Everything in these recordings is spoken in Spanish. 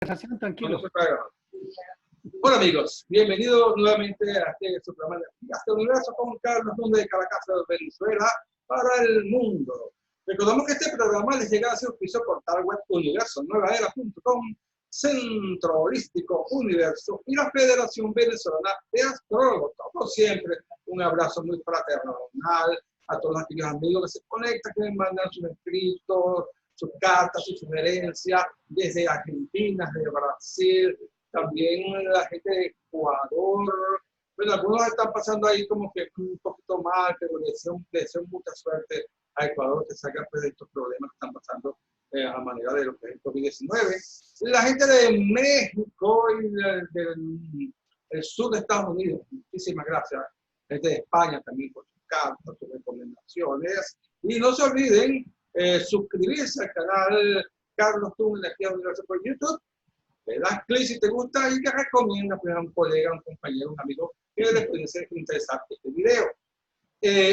conversación, tranquilo. Hola amigos, bienvenidos nuevamente a este su programa de Hasta el Universo con Carlos Núñez de Caracas, Venezuela, para el mundo. Recordamos que este programa les llega a ser auspicio por tal web Universo Nuevaera.com, Centro Holístico Universo y la Federación Venezolana de Astrólogos. Como siempre, un abrazo muy fraternal a todos aquellos amigos que se conectan, que me mandan sus escritos, sus cartas, sus sugerencias desde Argentina, desde Brasil, también la gente de Ecuador. Bueno, algunos están pasando ahí como que un poquito mal, pero les deseo mucha suerte a Ecuador que salga pues, de estos problemas que están pasando a manera de lo que es el COVID-19. La gente de México y del sur de Estados Unidos, muchísimas gracias. La gente de España también por sus cartas, sus recomendaciones. Y no se olviden suscribirse al canal Carlos Núñez de Energía Universo por YouTube. Le das clic si te gusta y que recomienda pues, a un colega, un compañero, un amigo que les puede ser interesante este video.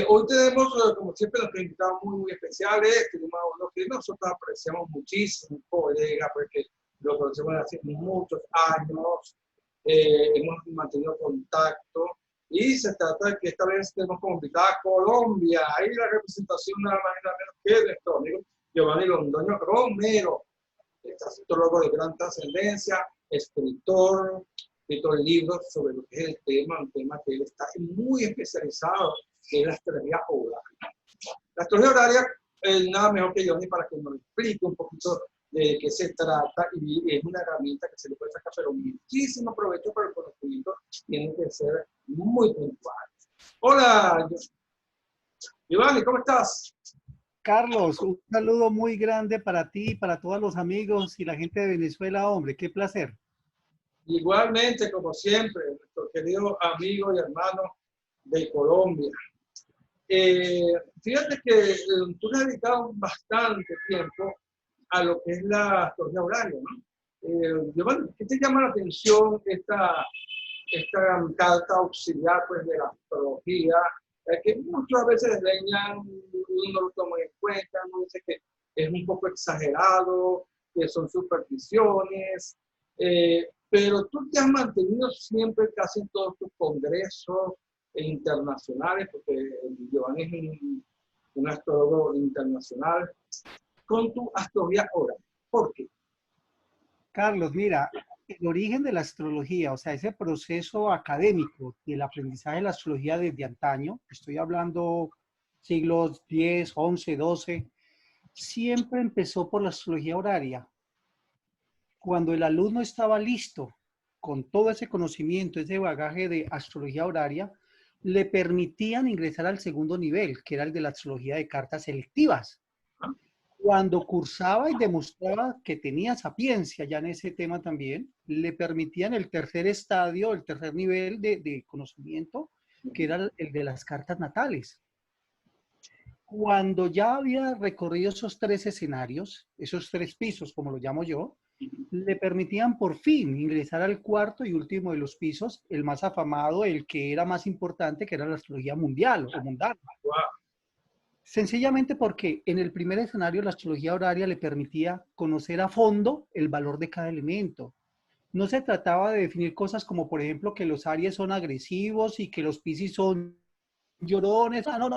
Hoy tenemos, como siempre, unos invitados muy especiales. Tenemos a uno que nosotros apreciamos muchísimo, un colega, porque lo conocemos hace muchos años. Hemos mantenido contacto y se trata de que esta vez tenemos como invitada a Colombia. Ahí la representación nada más y nada menos que de nuestro amigo Giovanni Londoño Romero. Es astrólogo de gran trascendencia, escritor libros sobre lo que es el tema, un tema que él está muy especializado, que es la astrología horaria. La astrología horaria es nada mejor que Johnny para que nos explique un poquito de qué se trata, y es una herramienta que se le puede sacar, pero muchísimo provecho para el conocimiento, tiene que ser muy puntual. Hola, Giovanni, ¿cómo estás? Carlos, un saludo muy grande para ti, para todos los amigos y la gente de Venezuela, hombre, qué placer. Igualmente, como siempre, nuestro querido amigo y hermano de Colombia. Fíjate que tú le has dedicado bastante tiempo a lo que es la astrología horaria, ¿no? Giovanni, ¿qué te llama la atención esta carta auxiliar pues, de la astrología? Que muchas veces desdeñan, uno no lo toma en cuenta, uno dice que es un poco exagerado, que son supersticiones, pero tú te has mantenido siempre casi en todos tus congresos internacionales, porque Giovanni es un astrólogo internacional, con tu astrología horaria. ¿Por qué? Carlos, mira, el origen de la astrología, o sea, ese proceso académico del aprendizaje de la astrología desde antaño, estoy hablando siglos X, XI, XII, siempre empezó por la astrología horaria. Cuando el alumno estaba listo con todo ese conocimiento, ese bagaje de astrología horaria, le permitían ingresar al segundo nivel, que era el de la astrología de cartas selectivas. Cuando cursaba y demostraba que tenía sapiencia ya en ese tema también, le permitían el tercer estadio, el tercer nivel de conocimiento, que era el de las cartas natales. Cuando ya había recorrido esos tres escenarios, esos tres pisos, como lo llamo yo, le permitían por fin ingresar al cuarto y último de los pisos, el más afamado, el que era más importante, que era la astrología mundial o mundana. Wow. Sencillamente porque en el primer escenario la astrología horaria le permitía conocer a fondo el valor de cada elemento. No se trataba de definir cosas como, por ejemplo, que los Aries son agresivos y que los Piscis son llorones. No,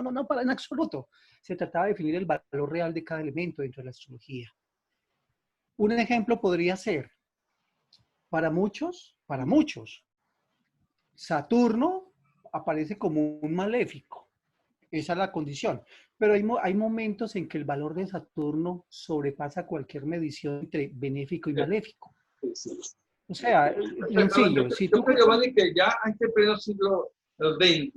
en absoluto. Se trataba de definir el valor real de cada elemento dentro de la astrología. Un ejemplo podría ser, para muchos, Saturno aparece como un maléfico. Esa es la condición. Pero hay momentos en que el valor de Saturno sobrepasa cualquier medición entre benéfico y maléfico. Sí. O sea, sencillo. Yo creo, Giovanni, que ya a este pleno siglo XXI,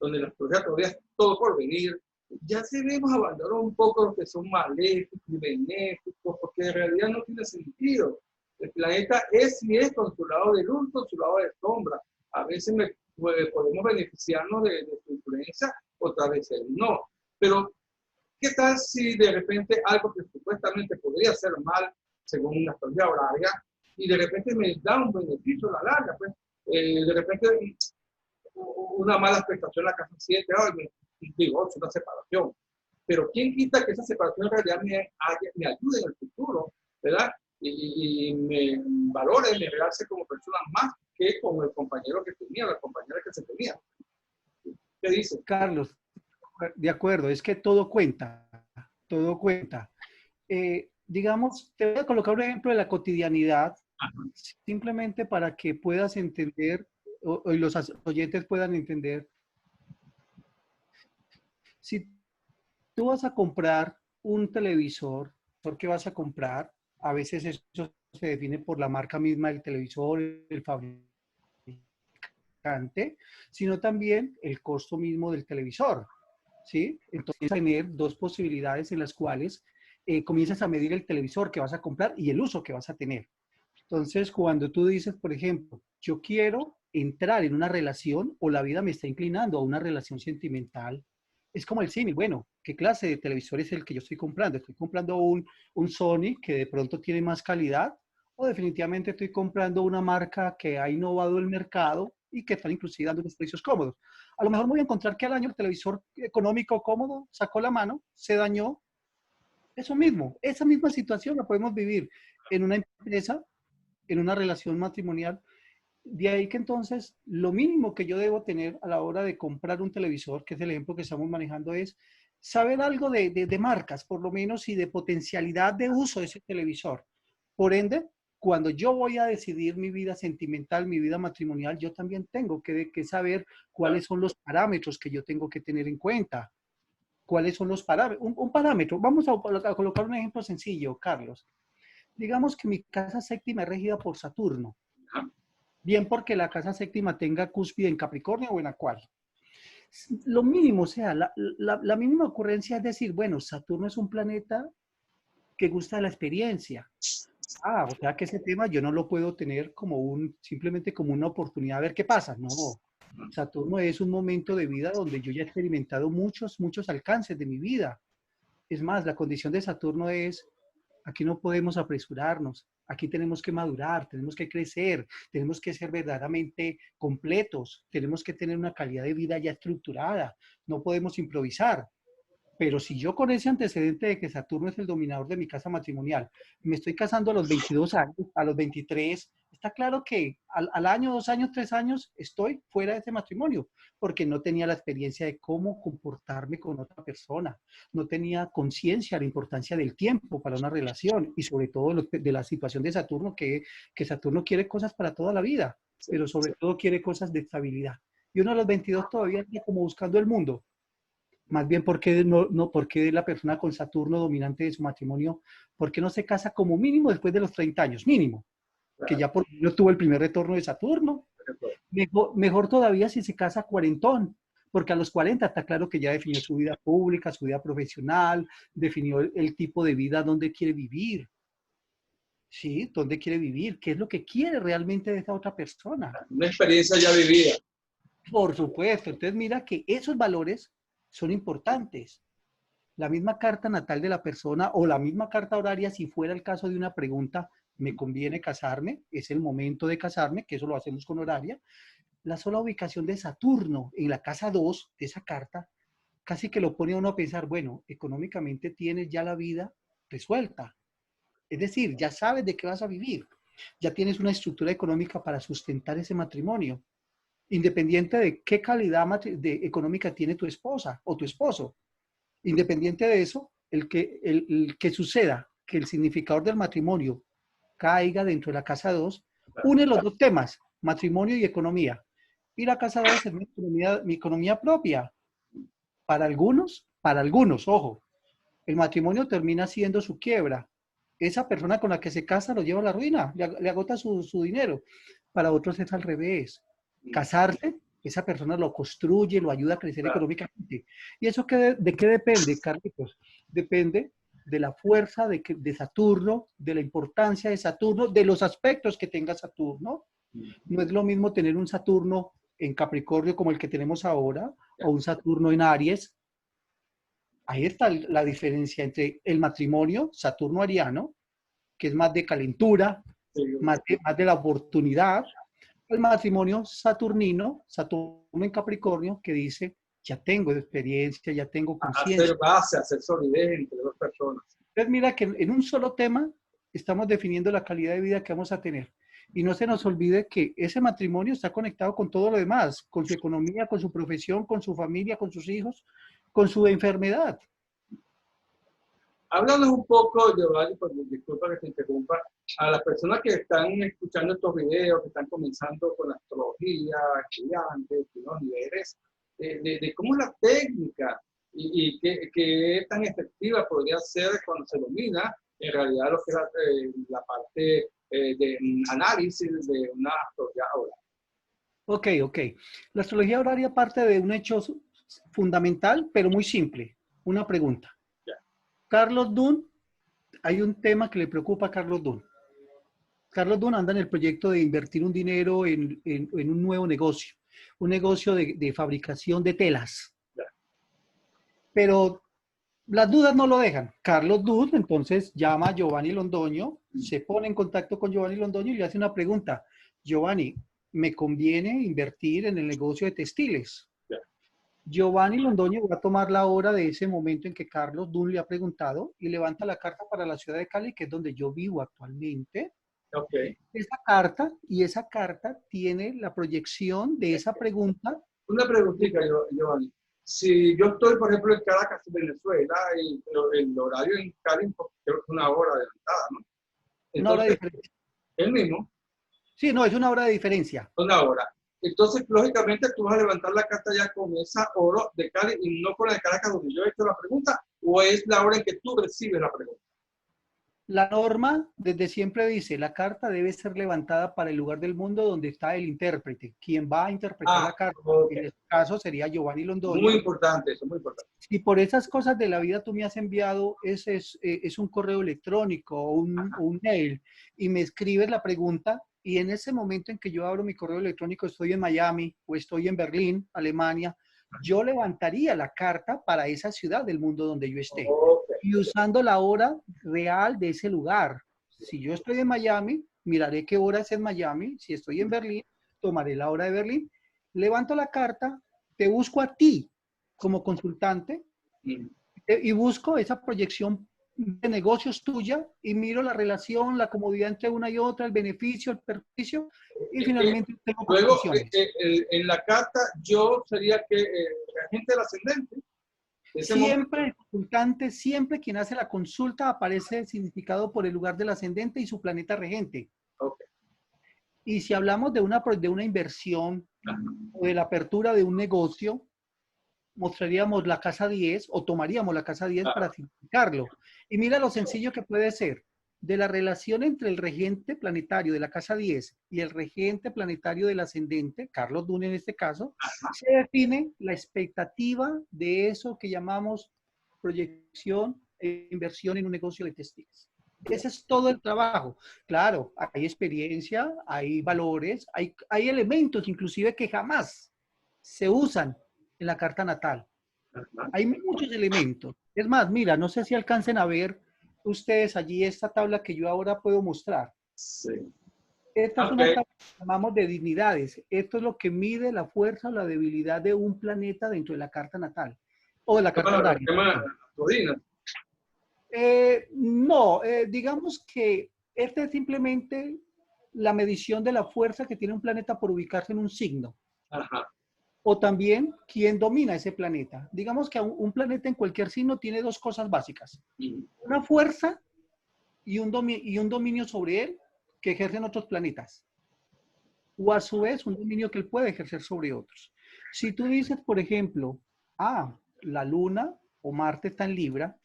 donde la astrología todavía es todo por venir, ya debemos abandonar un poco lo que son maléficos y benéficos, porque en realidad no tiene sentido. El planeta es y es con su lado de luz, con su lado de sombra. A veces podemos beneficiarnos de su influencia, otras veces no. Pero, ¿qué tal si de repente algo que supuestamente podría ser mal, según una astrología horaria, y de repente me da un beneficio a la larga? Pues, de repente, una mala expectación en la casa 7, digo, es una separación. Pero ¿quién quita que esa separación en realidad me ayude en el futuro? ¿Verdad? y me valore, me realce como persona más que con el compañero que tenía, la compañera que se tenía. ¿Qué dice? Carlos, de acuerdo, es que todo cuenta, todo cuenta. Digamos, te voy a colocar un ejemplo de la cotidianidad, simplemente para que puedas entender, o los oyentes puedan entender. Si tú vas a comprar un televisor, ¿por qué vas a comprar? A veces eso se define por la marca misma del televisor, el fabricante, sino también el costo mismo del televisor, ¿sí? Entonces, tener dos posibilidades en las cuales comienzas a medir el televisor que vas a comprar y el uso que vas a tener. Entonces, cuando tú dices, por ejemplo, yo quiero entrar en una relación o la vida me está inclinando a una relación sentimental, es como el cine. Bueno, ¿qué clase de televisor es el que yo estoy comprando? ¿Estoy comprando un Sony que de pronto tiene más calidad? ¿O definitivamente estoy comprando una marca que ha innovado el mercado y que están inclusive dando unos precios cómodos? A lo mejor voy a encontrar que al año el televisor económico cómodo sacó la mano, se dañó. Eso mismo, esa misma situación la podemos vivir en una empresa, en una relación matrimonial. De ahí que entonces lo mínimo que yo debo tener a la hora de comprar un televisor, que es el ejemplo que estamos manejando, es saber algo de marcas, por lo menos, y de potencialidad de uso de ese televisor. Por ende, cuando yo voy a decidir mi vida sentimental, mi vida matrimonial, yo también tengo que saber cuáles son los parámetros que yo tengo que tener en cuenta. ¿Cuáles son los parámetros? Un parámetro. Vamos a colocar un ejemplo sencillo, Carlos. Digamos que mi casa séptima es regida por Saturno. Bien porque la casa séptima tenga cúspide en Capricornio o en Acuario. Lo mínimo, o sea, la mínima ocurrencia es decir, bueno, Saturno es un planeta que gusta de la experiencia. O sea que ese tema yo no lo puedo tener simplemente como una oportunidad a ver qué pasa. No, Saturno es un momento de vida donde yo ya he experimentado muchos alcances de mi vida. Es más, la condición de Saturno es, aquí no podemos apresurarnos, aquí tenemos que madurar, tenemos que crecer, tenemos que ser verdaderamente completos, tenemos que tener una calidad de vida ya estructurada, no podemos improvisar. Pero si yo con ese antecedente de que Saturno es el dominador de mi casa matrimonial, me estoy casando a los 22 años, a los 23, está claro que al año, 2 años, 3 años estoy fuera de ese matrimonio, porque no tenía la experiencia de cómo comportarme con otra persona, no tenía conciencia de la importancia del tiempo para una relación y sobre todo de la situación de Saturno, que Saturno quiere cosas para toda la vida, pero sobre todo quiere cosas de estabilidad. Y uno a los 22 todavía está como buscando el mundo. Más bien, ¿por qué la persona con Saturno dominante de su matrimonio, por qué no se casa como mínimo después de los 30 años? Mínimo. Que ya por no tuvo el primer retorno de Saturno. Mejor todavía si se casa cuarentón, porque a los 40 está claro que ya definió su vida pública, su vida profesional, definió el tipo de vida donde quiere vivir. ¿Sí? ¿Dónde quiere vivir? ¿Qué es lo que quiere realmente de esa otra persona? Una experiencia ya vivida. Por supuesto. Entonces mira que esos valores son importantes. La misma carta natal de la persona o la misma carta horaria, si fuera el caso de una pregunta, ¿me conviene casarme? Es el momento de casarme, que eso lo hacemos con horaria. La sola ubicación de Saturno en la casa 2 de esa carta, casi que lo pone a uno a pensar, bueno, económicamente tienes ya la vida resuelta. Es decir, ya sabes de qué vas a vivir. Ya tienes una estructura económica para sustentar ese matrimonio, independiente de qué calidad económica tiene tu esposa o tu esposo. Independiente de eso, el que suceda que el significador del matrimonio caiga dentro de la casa 2, une los dos temas, matrimonio y economía. Y la casa 2 es mi economía propia. Para algunos, ojo, el matrimonio termina siendo su quiebra. Esa persona con la que se casa lo lleva a la ruina, le agota su dinero. Para otros es al revés. Casarse, esa persona lo construye, lo ayuda a crecer económicamente. ¿Y eso de qué depende, Carlitos? Depende de la fuerza de Saturno, de la importancia de Saturno, de los aspectos que tenga Saturno. No es lo mismo tener un Saturno en Capricornio como el que tenemos ahora, o un Saturno en Aries. Ahí está la diferencia entre el matrimonio Saturno ariano, que es más de calentura, más de la oportunidad, el matrimonio saturnino, Saturno en Capricornio, que dice, ya tengo experiencia, ya tengo conciencia. Hacer base, hacer solidez entre dos personas. Entonces mira que en un solo tema estamos definiendo la calidad de vida que vamos a tener. Y no se nos olvide que ese matrimonio está conectado con todo lo demás, con su economía, con su profesión, con su familia, con sus hijos, con su enfermedad. Háblanos un poco, Giovanni, disculpa que te interrumpa, a las personas que están escuchando estos videos, que están comenzando con la astrología, estudiantes, ¿no? Líderes, de cómo es la técnica y qué tan efectiva podría ser cuando se domina en realidad lo que es la parte de análisis de una astrología oral. Ok. La astrología horaria parte de un hecho fundamental, pero muy simple. Una pregunta. Ya. Carlos Dunn, hay un tema que le preocupa a Carlos Dunn. Carlos Dunn anda en el proyecto de invertir un dinero en un nuevo negocio, un negocio de fabricación de telas. Ya. Pero las dudas no lo dejan. Carlos Dunn entonces llama a Giovanni Londoño, se pone en contacto con Giovanni Londoño y le hace una pregunta. Giovanni, ¿me conviene invertir en el negocio de textiles? Ya. Giovanni Londoño va a tomar la hora de ese momento en que Carlos Dunn le ha preguntado y levanta la carta para la ciudad de Cali, que es donde yo vivo actualmente. Okay. Esa carta tiene la proyección de esa pregunta. Una preguntita, Giovanni. Si yo estoy, por ejemplo, en Caracas, Venezuela, y el horario en Cali, pues, creo que es una hora adelantada, ¿no? Entonces, una hora de diferencia. ¿El mismo? Sí, no, es una hora de diferencia. Una hora. Entonces, lógicamente, tú vas a levantar la carta ya con esa hora de Cali y no con la de Caracas donde yo he hecho la pregunta, o es la hora en que tú recibes la pregunta. La norma desde siempre dice, la carta debe ser levantada para el lugar del mundo donde está el intérprete. Quien va a interpretar la carta, okay. En este caso sería Giovanni Londoño. Muy importante eso, muy importante. Y por esas cosas de la vida tú me has enviado, es un correo electrónico o un mail, y me escribes la pregunta, y en ese momento en que yo abro mi correo electrónico, estoy en Miami o estoy en Berlín, Alemania, yo levantaría la carta para esa ciudad del mundo donde yo esté. Okay. Y usando la hora real de ese lugar. Si yo estoy en Miami, miraré qué hora es en Miami. Si estoy en Berlín, tomaré la hora de Berlín. Levanto la carta, te busco a ti como consultante y busco esa proyección de negocios tuya y miro la relación, la comodidad entre una y otra, el beneficio, el perjuicio, y finalmente tengo luego en la carta yo sería que el agente del ascendente. Siempre el consultante, siempre quien hace la consulta aparece significado por el lugar del ascendente y su planeta regente. Okay. Y si hablamos de una inversión o de la apertura de un negocio, mostraríamos la casa 10 o tomaríamos la casa 10 para simplificarlo. Y mira lo sencillo que puede ser. De la relación entre el regente planetario de la casa 10 y el regente planetario del ascendente, Carlos Dunn en este caso, se define la expectativa de eso que llamamos proyección e inversión en un negocio de textiles. Ese es todo el trabajo. Claro, hay experiencia, hay valores, hay elementos inclusive que jamás se usan en la carta natal. Hay muchos elementos. Es más, mira, no sé si alcancen a ver ustedes allí esta tabla que yo ahora puedo mostrar. Sí. Esta es una tabla que llamamos de dignidades. Esto es lo que mide la fuerza o la debilidad de un planeta dentro de la carta natal o de la carta horaria. No, digamos que este es simplemente la medición de la fuerza que tiene un planeta por ubicarse en un signo. Ajá. O también quién domina ese planeta. Digamos que un planeta en cualquier signo tiene dos cosas básicas. Una fuerza y un dominio sobre él que ejercen otros planetas. O a su vez un dominio que él puede ejercer sobre otros. Si tú dices, por ejemplo, la Luna o Marte está en Libra,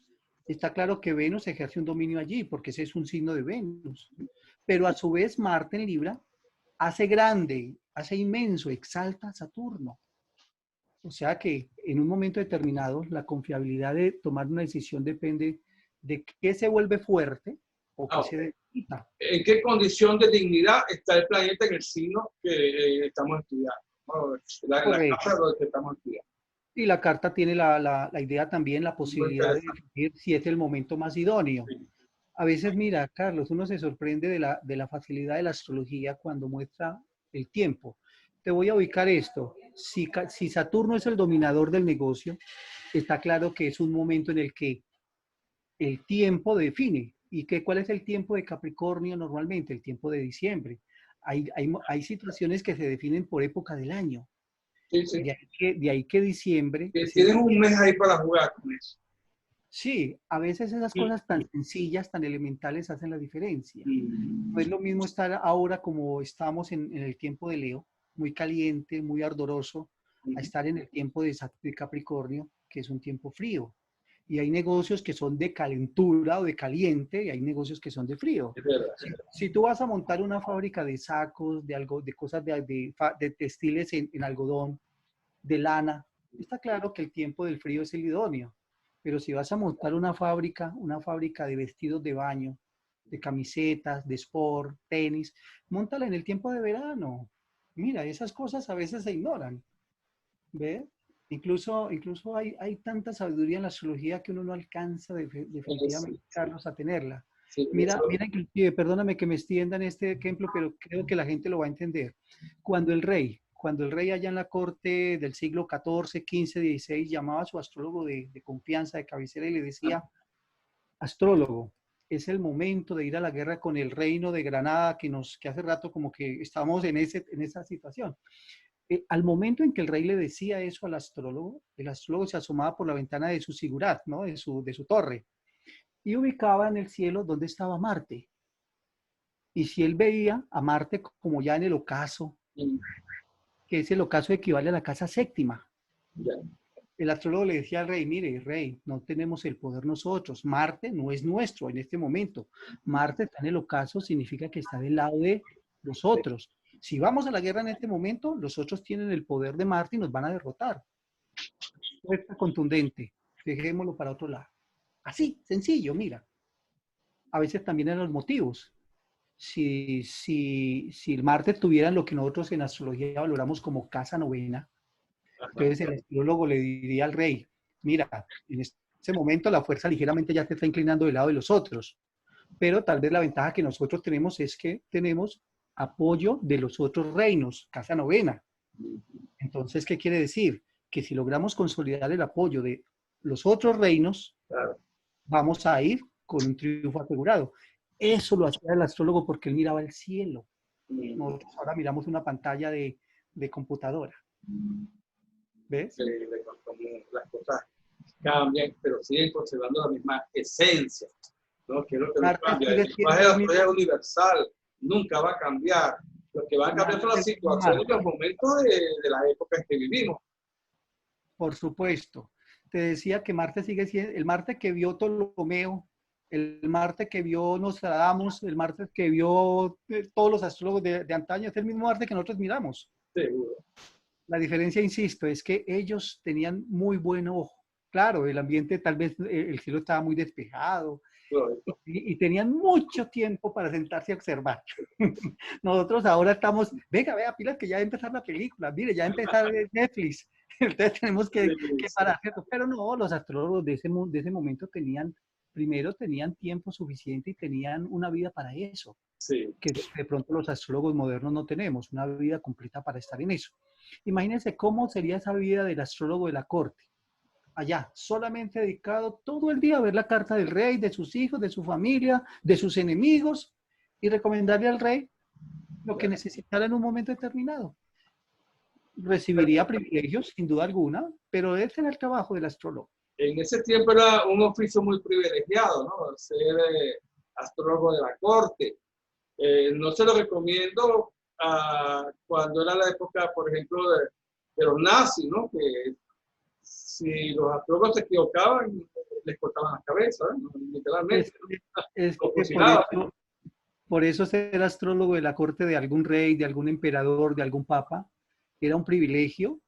está claro que Venus ejerce un dominio allí porque ese es un signo de Venus. Pero a su vez Marte en Libra hace grande, hace inmenso, exalta a Saturno. O sea que en un momento determinado la confiabilidad de tomar una decisión depende de qué se vuelve fuerte o qué se debilita. ¿En qué condición de dignidad está el planeta en el signo que estamos estudiando? La casa donde estamos estudiando. Y la carta tiene la idea también, la posibilidad de decidir si es el momento más idóneo. Sí. A veces, mira, Carlos, uno se sorprende de la facilidad de la astrología cuando muestra el tiempo. Te voy a ubicar esto. Si Saturno es el dominador del negocio, está claro que es un momento en el que el tiempo define ¿Cuál es el tiempo de Capricornio normalmente? El tiempo de diciembre. Hay situaciones que se definen por época del año. Sí, sí. De ahí que diciembre es el... Tienes un mes ahí para jugar con eso. Sí, a veces esas cosas tan sencillas, tan elementales hacen la diferencia. No es lo mismo estar ahora como estamos en el tiempo de Leo, muy caliente, muy ardoroso, a estar en el tiempo de Capricornio, que es un tiempo frío. Y hay negocios que son de calentura o de caliente y hay negocios que son de frío. Es verdad. Si tú vas a montar una fábrica de sacos, de cosas de textiles en algodón, de lana, está claro que el tiempo del frío es el idóneo. Pero si vas a montar una fábrica de vestidos de baño, de camisetas, de sport, tenis, móntala en el tiempo de verano. Mira, esas cosas a veces se ignoran. ¿Ves? Incluso hay tanta sabiduría en la astrología que uno no alcanza definitivamente, Carlos, a tenerla. Sí, Mira, inclusive, perdóname que me extienda en este ejemplo, pero creo que la gente lo va a entender. Cuando el rey allá en la corte del siglo XIV, XV, XVI llamaba a su astrólogo de confianza, de cabecera y le decía, astrólogo, es el momento de ir a la guerra con el reino de Granada, que hace rato como que estábamos en esa situación. Al momento en que el rey le decía eso al astrólogo, el astrólogo se asomaba por la ventana de su sigurat, ¿no? de su torre, y ubicaba en el cielo donde estaba Marte. Y si él veía a Marte como ya en el ocaso, que ese ocaso equivale a la casa séptima, el astrólogo le decía al rey, mire, rey, no tenemos el poder nosotros, Marte no es nuestro en este momento. Marte está en el ocaso, significa que está del lado de los otros. Si vamos a la guerra en este momento, los otros tienen el poder de Marte y nos van a derrotar. Respuesta contundente, dejémoslo para otro lado. Así, sencillo, mira. A veces también eran los motivos. Si el Marte tuviera lo que nosotros en astrología valoramos como casa novena, entonces el astrólogo le diría al rey, mira, en este momento la fuerza ligeramente ya te está inclinando del lado de los otros, pero tal vez la ventaja que nosotros tenemos es que tenemos apoyo de los otros reinos, casa novena. Entonces, ¿qué quiere decir? Que si logramos consolidar el apoyo de los otros reinos, vamos a ir con un triunfo asegurado. Eso lo hacía el astrólogo porque él miraba el cielo. Nosotros ahora miramos una pantalla de computadora. ¿Ves? Como las cosas cambian, pero siguen conservando la misma esencia, ¿no? Que es lo que no cambia. El lenguaje de la astrología es universal, nunca va a cambiar. Lo que va a cambiar son las situaciones y los momentos de la época en que vivimos. Por supuesto. Te decía que Marte sigue siendo, el Marte que vio Ptolomeo, el Marte que vio Nostradamus, el Marte que vio todos los astrólogos de antaño, es el mismo Marte que nosotros miramos. Seguro. La diferencia, insisto, es que ellos tenían muy buen ojo. Claro, el ambiente, tal vez el cielo estaba muy despejado y tenían mucho tiempo para sentarse a observar. Nosotros ahora estamos, venga, vea, pilas que ya va a empezar la película, mire, ya va a empezar Netflix. Entonces tenemos que parar, ¿cierto? Pero no, los astrólogos de ese momento primero tenían tiempo suficiente y tenían una vida para eso. Sí. Que de pronto los astrólogos modernos no tenemos, una vida completa para estar en eso. Imagínense cómo sería esa vida del astrólogo de la corte. Allá, solamente dedicado todo el día a ver la carta del rey, de sus hijos, de su familia, de sus enemigos y recomendarle al rey lo que necesitara en un momento determinado. Recibiría privilegios, sin duda alguna, pero ese era el trabajo del astrólogo. En ese tiempo era un oficio muy privilegiado, ¿no? Ser astrólogo de la corte. No se lo recomiendo cuando era la época, por ejemplo, de los nazis, ¿no? Que si los astrólogos se equivocaban, les cortaban las cabezas, ¿no? Literalmente. Por eso ser astrólogo de la corte de algún rey, de algún emperador, de algún papa, era un privilegio,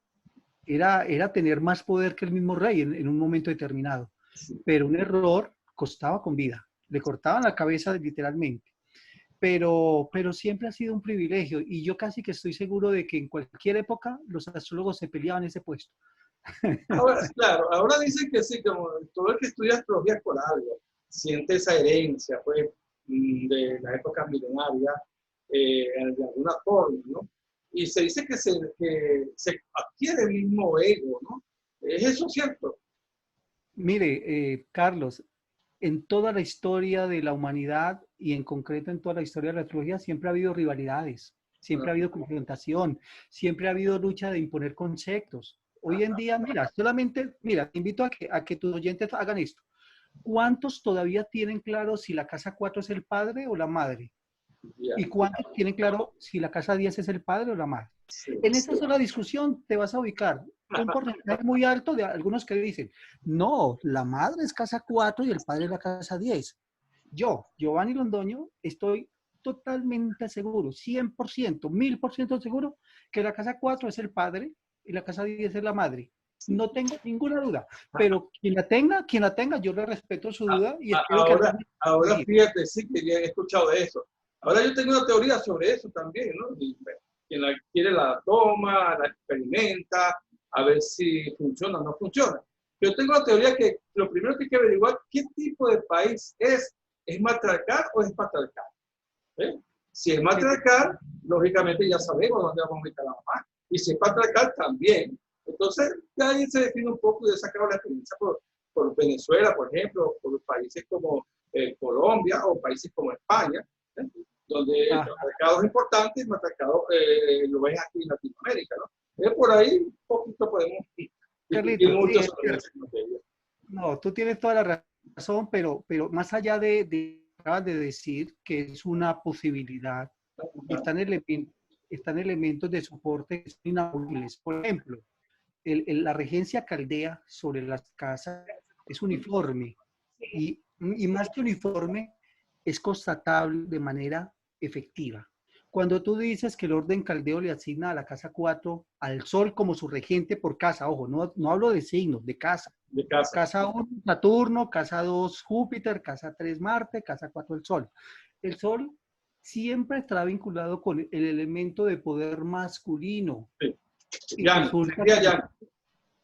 era tener más poder que el mismo rey en un momento determinado. Sí. Pero un error costaba con vida, le cortaban la cabeza literalmente. Pero siempre ha sido un privilegio y yo casi que estoy seguro de que en cualquier época los astrólogos se peleaban ese puesto. Ahora, claro, ahora dicen que sí, como todo el que estudia astrología por algo, siente esa herencia, pues, de la época milenaria, de alguna forma, ¿no? Y se dice que se adquiere el mismo ego, ¿no? ¿Es eso cierto? Mire, Carlos, en toda la historia de la humanidad y en concreto en toda la historia de la astrología siempre ha habido rivalidades, siempre ha habido confrontación, siempre ha habido lucha de imponer conceptos. Hoy en día, mira, solamente, mira, te invito a que tus oyentes hagan esto. ¿Cuántos todavía tienen claro si la casa 4 es el padre o la madre? Ya. ¿Y cuántos tienen claro si la casa 10 es el padre o la madre? Sí. En esa sola discusión te vas a ubicar un porcentaje muy alto de algunos que dicen, no, la madre es casa 4 y el padre es la casa 10. Yo, Giovanni Londoño, estoy totalmente seguro, 100%, 1000% seguro que la casa 4 es el padre y la casa 10 es la madre. No tengo ninguna duda, pero quien la tenga, yo le respeto su duda y espero que ahora fíjate, sí que ya he escuchado de eso. Ahora yo tengo una teoría sobre eso también, ¿no? Y, bueno, quien la quiere la toma, la experimenta, a ver si funciona o no funciona. Yo tengo la teoría que lo primero que hay que averiguar qué tipo de país es matriarcal o es patriarcal. ¿Eh? Si es matriarcal, lógicamente ya sabemos dónde vamos a ubicar a la mamá. Y si es patriarcal, también. Entonces, ya ahí se define un poco y he sacado la experiencia por Venezuela, por ejemplo, por países como Colombia o países como España, ¿eh? Donde el mercado es importante y el mercado lo ves aquí en Latinoamérica, ¿no? Por ahí un poquito podemos discutir mucho sobre eso. No, tú tienes toda la razón, pero más allá acabas de decir que es una posibilidad, están elementos de soporte que son inamovibles. Por ejemplo, la regencia caldea sobre las casas es uniforme y más que uniforme es constatable de manera efectiva. Cuando tú dices que el orden caldeo le asigna a la casa 4 al Sol como su regente por casa, ojo, no hablo de signos, de casa. De casa. Casa 1, Saturno, casa 2, Júpiter, casa 3, Marte, casa 4, el Sol. El Sol siempre estará vinculado con el elemento de poder masculino. Sí.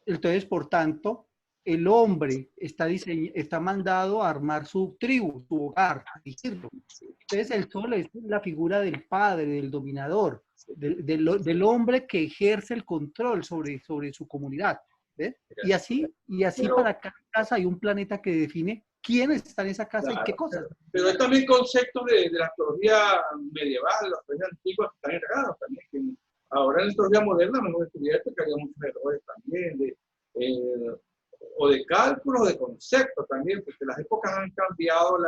Entonces, por tanto, el hombre está mandado a armar su tribu, su hogar, a decirlo. Entonces, el Sol es la figura del padre, del dominador, del hombre que ejerce el control sobre su comunidad. ¿Ves? Y así para cada casa hay un planeta que define quién está en esa casa, claro, y qué cosas. Pero hay también conceptos de la astrología medieval, la astrología antigua que están errados también. Que ahora en la astrología moderna hemos descubierto que había muchos errores también, o de cálculos, de conceptos también, porque las épocas han cambiado,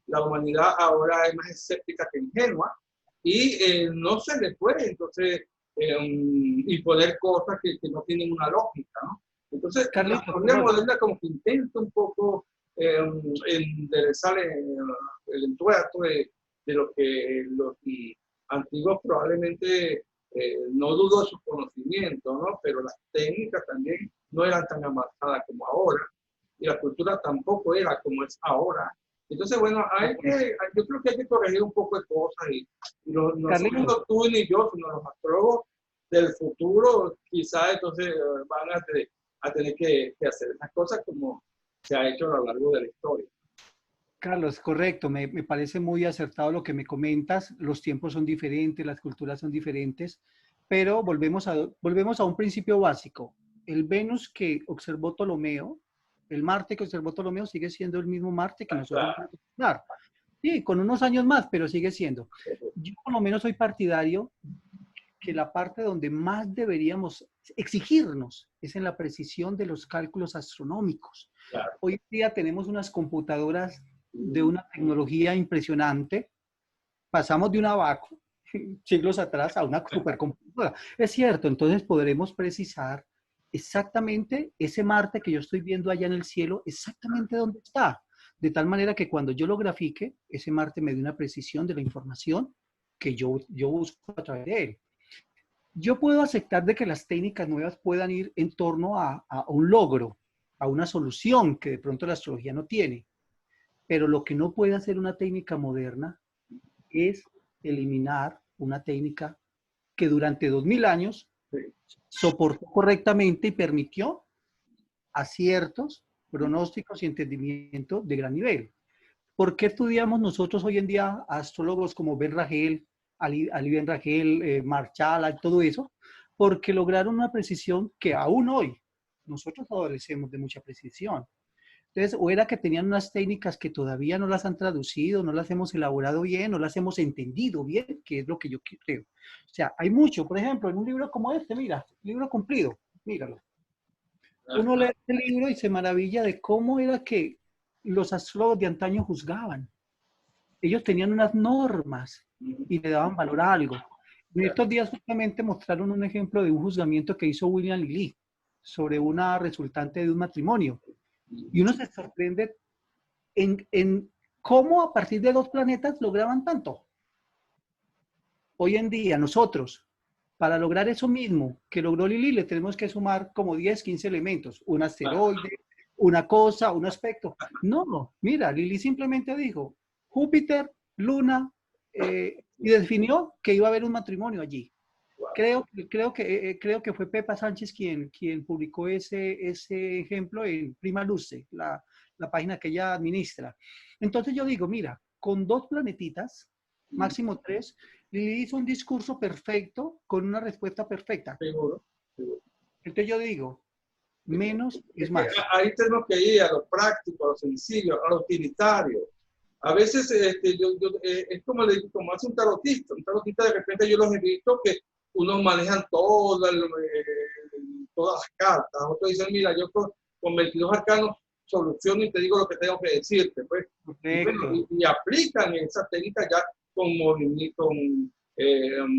la humanidad ahora es más escéptica que ingenua y no se le puede entonces imponer cosas que no tienen una lógica, ¿no? Entonces, la astrología moderna como que intenta un poco enderezar el entuerto de lo que los antiguos probablemente, no dudo de sus conocimientos, ¿no? Pero las técnicas también no eran tan avanzadas como ahora y la cultura tampoco era como es ahora. Entonces, bueno, yo creo que hay que corregir un poco de cosas y no solo tú ni yo, sino los astrólogos del futuro, quizás entonces van a tener que hacer esas cosas como se ha hecho a lo largo de la historia. Carlos, correcto, me parece muy acertado lo que me comentas, los tiempos son diferentes, las culturas son diferentes, pero volvemos a un principio básico. El Venus que observó Ptolomeo, el Marte que observó Ptolomeo sigue siendo el mismo Marte que nosotros vamos a observar. Sí, con unos años más, pero sigue siendo. Yo por lo menos soy partidario que la parte donde más deberíamos exigirnos es en la precisión de los cálculos astronómicos. Claro. Hoy día tenemos unas computadoras de una tecnología impresionante. Pasamos de un abaco siglos atrás a una supercomputadora. Es cierto, entonces podremos precisar exactamente ese Marte que yo estoy viendo allá en el cielo, exactamente dónde está. De tal manera que cuando yo lo grafique, ese Marte me dé una precisión de la información que yo busco a través de él. Yo puedo aceptar de que las técnicas nuevas puedan ir en torno a un logro, a una solución que de pronto la astrología no tiene. Pero lo que no puede hacer una técnica moderna es eliminar una técnica que durante 2000 años soportó correctamente y permitió aciertos, pronósticos y entendimiento de gran nivel. ¿Por qué estudiamos nosotros hoy en día a astrólogos como Ben Ragel, Ali Ben Ragel, Marshall, todo eso? Porque lograron una precisión que aún hoy nosotros adolecemos de mucha precisión. Entonces, o era que tenían unas técnicas que todavía no las han traducido, no las hemos elaborado bien, no las hemos entendido bien, que es lo que yo creo. O sea, hay mucho, por ejemplo, en un libro como este, mira, libro cumplido, míralo. Uno lee este libro y se maravilla de cómo era que los astrólogos de antaño juzgaban. Ellos tenían unas normas y le daban valor a algo. En estos días justamente mostraron un ejemplo de un juzgamiento que hizo William Lilly sobre una resultante de un matrimonio. Y uno se sorprende en cómo a partir de 2 planetas lograban tanto. Hoy en día nosotros, para lograr eso mismo que logró Lilly, le tenemos que sumar como 10, 15 elementos. Un asteroide, una cosa, un aspecto. No, mira, Lilly simplemente dijo Júpiter, Luna, y definió que iba a haber un matrimonio allí. Creo que fue Pepa Sánchez quien publicó ese ejemplo en Prima Luce, la página que ella administra. Entonces yo digo, mira, con 2 planetitas, máximo 3, Lili hizo un discurso perfecto con una respuesta perfecta. Seguro, seguro. Entonces yo digo, menos es más. Ahí tenemos que ir a lo práctico, a lo sencillo, a lo utilitario. A veces es como hace un tarotista. Un tarotista de repente yo los he visto que unos manejan todas las cartas. Otros dicen, mira, yo con 22 arcanos soluciono y te digo lo que tengo que decirte. Pues. Y aplican esa técnica ya con movimiento, con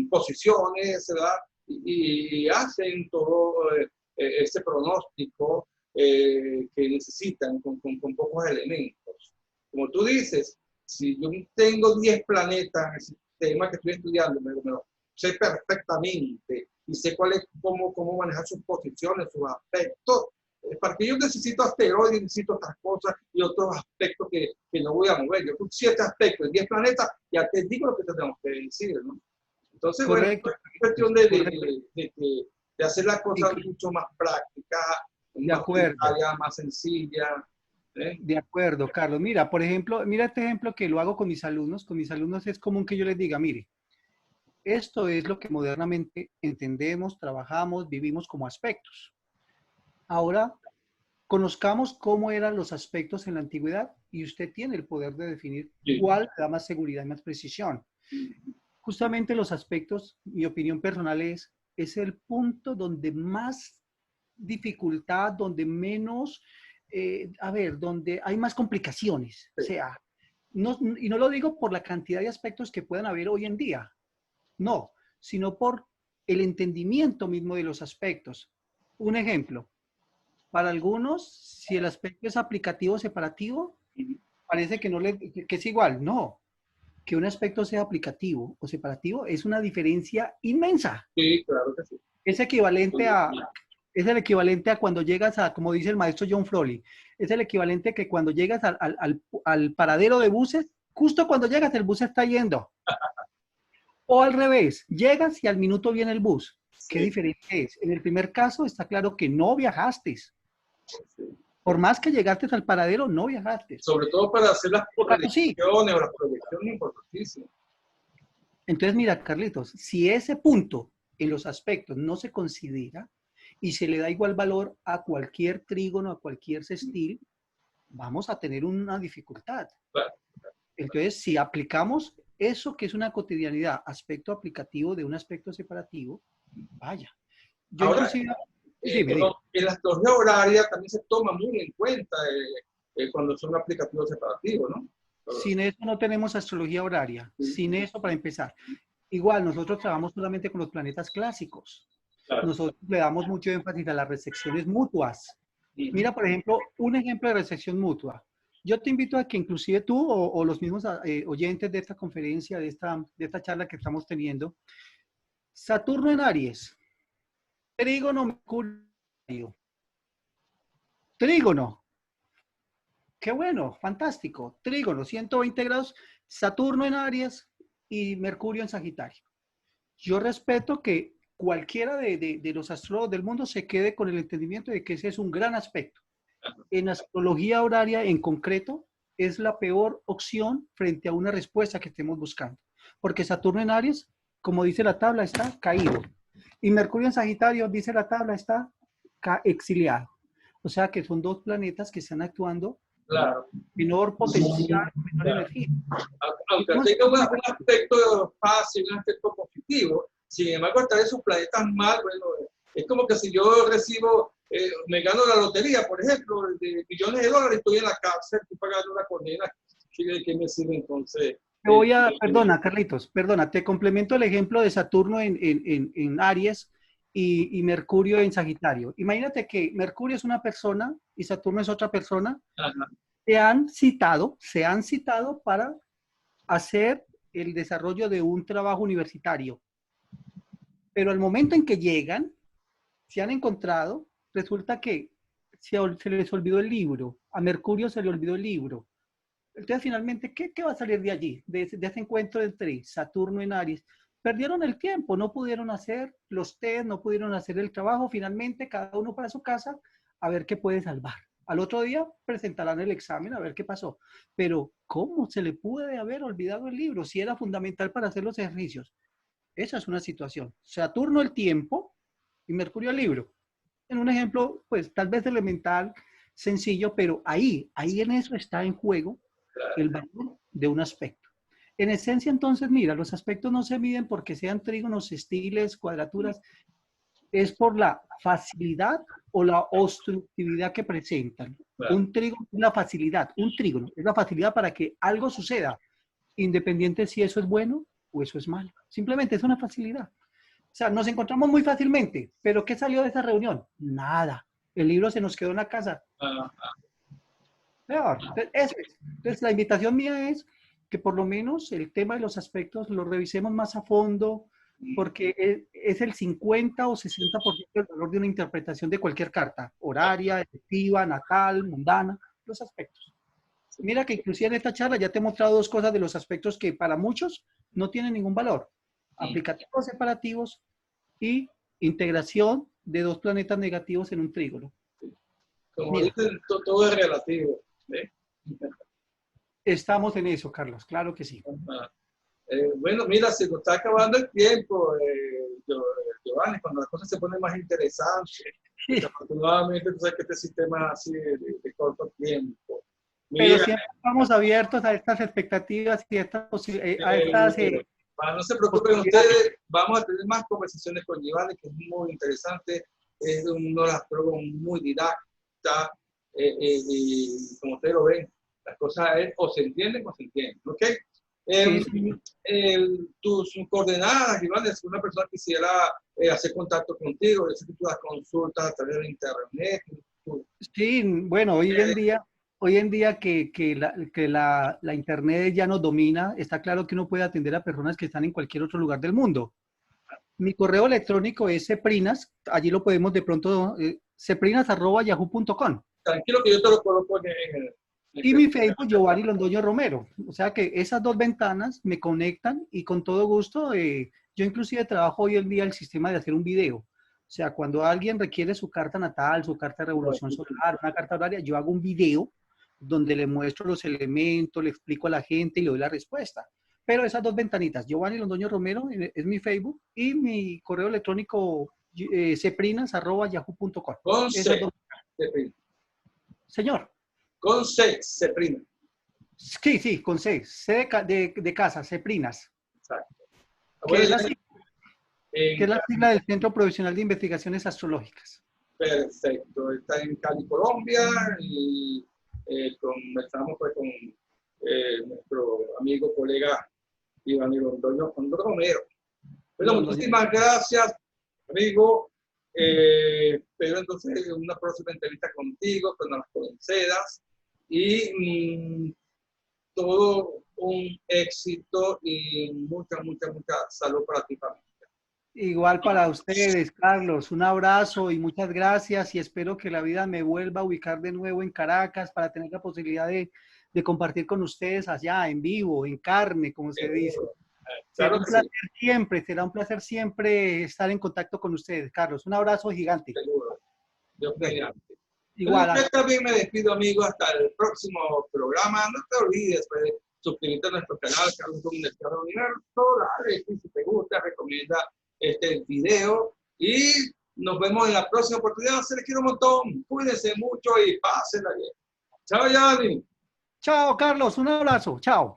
posiciones, ¿verdad? Y hacen todo ese pronóstico que necesitan con pocos elementos. Como tú dices, si yo tengo 10 planetas en el sistema que estoy estudiando, me lo sé perfectamente y sé cómo manejar sus posiciones, sus aspectos. Para que yo necesito asteroides, necesito otras cosas y otros aspectos que no voy a mover. Yo con 7 aspectos, 10 planetas, ya te digo lo que tenemos que decir, ¿no? Entonces, correcto, bueno, es cuestión de hacer las cosas mucho más prácticas, más sencilla. De acuerdo, Carlos. Mira, por ejemplo, mira este ejemplo que lo hago con mis alumnos. Con mis alumnos es común que yo les diga, mire, esto es lo que modernamente entendemos, trabajamos, vivimos como aspectos. Ahora, conozcamos cómo eran los aspectos en la antigüedad y usted tiene el poder de definir cuál da más seguridad y más precisión. Justamente los aspectos, mi opinión personal es el punto donde más dificultad, donde menos, donde hay más complicaciones. O sea, y no lo digo por la cantidad de aspectos que puedan haber hoy en día, no, sino por el entendimiento mismo de los aspectos. Un ejemplo, para algunos, si el aspecto es aplicativo o separativo, parece que es igual. No, que un aspecto sea aplicativo o separativo es una diferencia inmensa. Sí, claro que sí. Es el equivalente a cuando llegas a, como dice el maestro John Froley, es el equivalente que cuando llegas al paradero de buses, justo cuando llegas el bus está yendo. O al revés, llegas y al minuto viene el bus. ¿Qué diferencia es? En el primer caso está claro que no viajaste. Por más que llegaste al paradero, no viajaste. Sobre todo para hacer las proyecciones o las proyecciones importantísimas. Entonces, mira, Carlitos, si ese punto en los aspectos no se considera y se le da igual valor a cualquier trígono, a cualquier sextil, vamos a tener una dificultad. Claro. Entonces, si aplicamos eso que es una cotidianidad, aspecto aplicativo de un aspecto separativo, vaya. Yo ahora, dime. En la astrología horaria también se toma muy en cuenta cuando son aplicativos separativos, ¿no? Sin eso no tenemos astrología horaria. Sin eso, para empezar. Igual, nosotros trabajamos solamente con los planetas clásicos. Claro. Nosotros le damos mucho énfasis a las resecciones mutuas. Mira, por ejemplo, un ejemplo de resección mutua. Yo te invito a que inclusive tú o los mismos oyentes de esta conferencia, de esta charla que estamos teniendo, Saturno en Aries, trígono Mercurio, trígono, qué bueno, fantástico, trígono, 120 grados, Saturno en Aries y Mercurio en Sagitario. Yo respeto que cualquiera de los astrólogos del mundo se quede con el entendimiento de que ese es un gran aspecto. En astrología horaria en concreto, es la peor opción frente a una respuesta que estemos buscando. Porque Saturno en Aries, como dice la tabla, está caído. Y Mercurio en Sagitario, dice la tabla, está exiliado. O sea que son 2 planetas que están actuando Claro. menor potencial, menor Claro. energía. Aunque tenga un aspecto fácil, un aspecto positivo, sin embargo, estar en sus planetas mal, bueno, es como que si yo recibo, me gano la lotería, por ejemplo, de millones de dólares, estoy en la cárcel, estoy pagando una condena, ¿qué me sirve entonces? Perdona, Carlitos, perdona, te complemento el ejemplo de Saturno en Aries y Mercurio en Sagitario. Imagínate que Mercurio es una persona y Saturno es otra persona. Ajá. Se han citado para hacer el desarrollo de un trabajo universitario. Pero al momento en que llegan, se han encontrado, resulta que se les olvidó el libro. A Mercurio se le olvidó el libro. Entonces, finalmente, ¿qué va a salir de allí? De ese encuentro entre Saturno en Aries. Perdieron el tiempo, no pudieron hacer los test, no pudieron hacer el trabajo. Finalmente, cada uno para su casa a ver qué puede salvar. Al otro día presentarán el examen a ver qué pasó. Pero, ¿cómo se le puede haber olvidado el libro si era fundamental para hacer los ejercicios? Esa es una situación. Saturno el tiempo y Mercurio el libro. En un ejemplo, pues tal vez elemental, sencillo, pero ahí en eso está en juego el valor de un aspecto. En esencia, entonces, mira, los aspectos no se miden porque sean trígonos, estiles, cuadraturas, es por la facilidad o la obstructividad que presentan. Claro. Un trígono es la facilidad, un trígono es la facilidad para que algo suceda, independiente si eso es bueno o eso es malo. Simplemente es una facilidad. O sea, nos encontramos muy fácilmente, pero ¿qué salió de esa reunión? Nada. El libro se nos quedó en la casa. Peor. Entonces, la invitación mía es que por lo menos el tema de los aspectos lo revisemos más a fondo, porque es el 50 o 60% del valor de una interpretación de cualquier carta, horaria, efectiva, natal, mundana, los aspectos. Mira que inclusive en esta charla ya te he mostrado dos cosas de los aspectos que para muchos no tienen ningún valor. Aplicativos separativos y integración de dos planetas negativos en un trígono. Como dicen, todo es relativo. ¿Eh? Estamos en eso, Carlos, claro que sí. Bueno, mira, se nos está acabando el tiempo, Giovanni, cuando las cosas se ponen más interesantes. Sí. Desafortunadamente, tú sabes que este sistema así de corto tiempo. Mira, pero siempre estamos abiertos a estas expectativas y a estas posibilidades. No se preocupen ustedes, vamos a tener más conversaciones con Giovanni, que es muy interesante, es un astrólogo muy didacta, y como ustedes lo ven, las cosas o se entienden o se entienden, ¿ok? Tus coordenadas, Giovanni, si una persona quisiera hacer contacto contigo, ese tipo de consultas a través de internet. Sí, bueno, hoy en día que la internet ya nos domina, está claro que uno puede atender a personas que están en cualquier otro lugar del mundo. Mi correo electrónico es ceprinas, allí lo podemos de pronto, ceprinas@yahoo.com. Tranquilo que yo te lo coloco en el... Y mi Facebook, Giovanni Londoño Romero. O sea que esas dos ventanas me conectan y con todo gusto, yo inclusive trabajo hoy en día el sistema de hacer un video. O sea, cuando alguien requiere su carta natal, su carta de revolución solar, una carta horaria, yo hago un video donde le muestro los elementos, le explico a la gente y le doy la respuesta. Pero esas dos ventanitas, Giovanni Londoño Romero es mi Facebook y mi correo electrónico ceprinas@yahoo.com. Con C, Señor. Con C, Ceprina. Sí, con C. C de casa, Ceprinas. Exacto. Que es la sigla del Centro Profesional de Investigaciones Astrológicas. Perfecto. Está en Cali, Colombia, y conversamos pues, con nuestro amigo, colega Iván Londoño Romero. Bueno, muchísimas gracias, amigo. Espero entonces una próxima entrevista contigo, cuando las concedas. Y todo un éxito y mucha salud para ti, familia. Igual para ustedes, Carlos. Un abrazo y muchas gracias y espero que la vida me vuelva a ubicar de nuevo en Caracas para tener la posibilidad de compartir con ustedes allá en vivo, en carne, como se dice. Claro, será un placer siempre estar en contacto con ustedes, Carlos. Un abrazo gigante. Seguro. Igual. Yo también me despido, amigos, hasta el próximo programa. No te olvides de suscribirte a nuestro canal, Carlos Domínguez Universo. Dale, si te gusta, recomienda este video. Y nos vemos en la próxima oportunidad. Se les quiere un montón. Cuídense mucho y pásenla bien. Chao, Yanni. Chao, Carlos. Un abrazo. Chao.